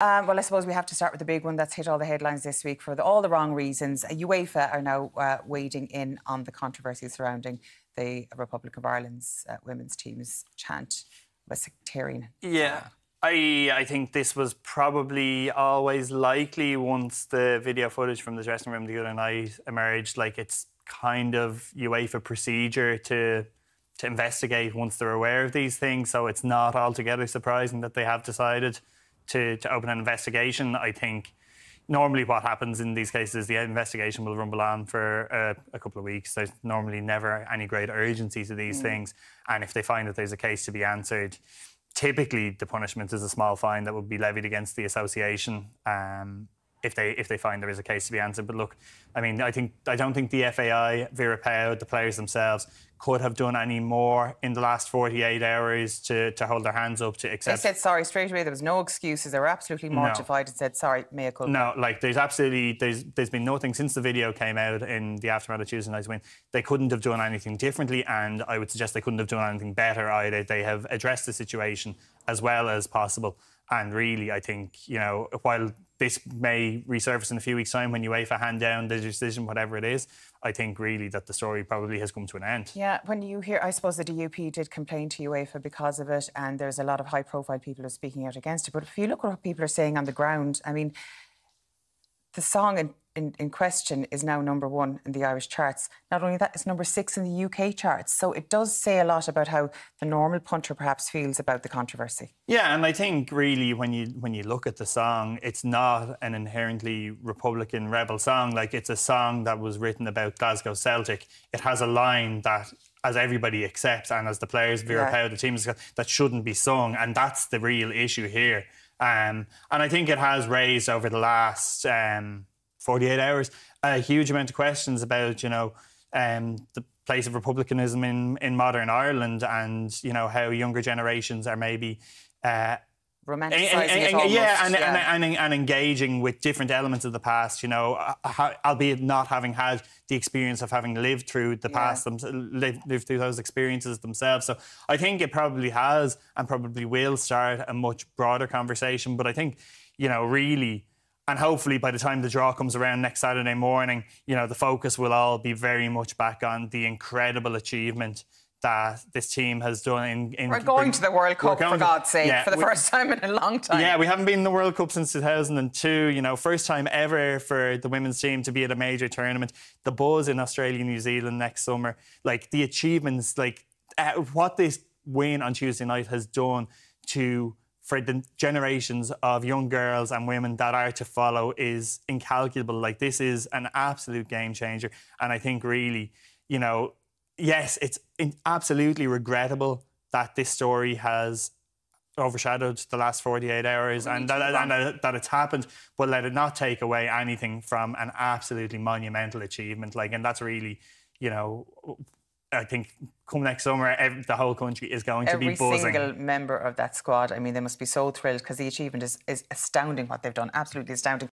Well, I suppose we have to start with the big one that's hit all the headlines this week for all the wrong reasons. UEFA are now wading in on the controversy surrounding the Republic of Ireland's women's team's chant was sectarian. Yeah. I think this was probably always likely once the video footage from the dressing room the other night emerged. Like, it's kind of UEFA procedure to investigate once they're aware of these things. So it's not altogether surprising that they have decided to open an investigation. I think normally what happens in these cases is the investigation will rumble on for a couple of weeks. There's normally never any great urgency to these things. And if they find that there's a case to be answered, typically the punishment is a small fine that would be levied against the association if they find there is a case to be answered. But look, I mean, I don't think the FAI, Vera Pauw, the players themselves could have done any more in the last 48 hours to hold their hands up to accept. They said sorry straight away. There was no excuses. They were absolutely mortified and said sorry, mea culpa. No, like there's been nothing since the video came out in the aftermath of Tuesday night's win. They couldn't have done anything differently, and I would suggest they couldn't have done anything better either. They have addressed the situation as well as possible, and really, I think, you know, while this may resurface in a few weeks' time when UEFA hand down the decision, whatever it is, I think really that the story probably has come to an end. Yeah, when you hear, I suppose the DUP did complain to UEFA because of it, and there's a lot of high-profile people who are speaking out against it. But if you look at what people are saying on the ground, I mean, the song in question is now #1 in the Irish charts. Not only that, it's #6 in the UK charts. So it does say a lot about how the normal punter perhaps feels about the controversy. Yeah, and I think really when you look at the song, it's not an inherently Republican rebel song. Like, it's a song that was written about Glasgow Celtic. It has a line that, as everybody accepts, and as the players, Vera Pauw, the team, that shouldn't be sung, and that's the real issue here. And I think it has raised over the last 48 hours a huge amount of questions about, you know, the place of republicanism in modern Ireland, and, you know, how younger generations are maybe romanticising it almost. And engaging with different elements of the past, you know, albeit not having had the experience of having lived through the past, lived through those experiences themselves. So I think it probably has and probably will start a much broader conversation. But I think, you know, really, and hopefully by the time the draw comes around next Saturday morning, you know, the focus will all be very much back on the incredible achievement that this team has done We're going to the World Cup, for God's sake, for the first time in a long time. Yeah, we haven't been in the World Cup since 2002, you know, first time ever for the women's team to be at a major tournament. The buzz in Australia, New Zealand next summer, like the achievements, like what this win on Tuesday night has done for the generations of young girls and women that are to follow is incalculable. Like, this is an absolute game changer. And I think really, you know, yes, it's absolutely regrettable that this story has overshadowed the last 48 hours and that it's happened, but let it not take away anything from an absolutely monumental achievement. Like, and that's really, you know, I think come next summer, the whole country is going to be buzzing. Every single member of that squad, I mean, they must be so thrilled because the achievement is astounding what they've done, absolutely astounding.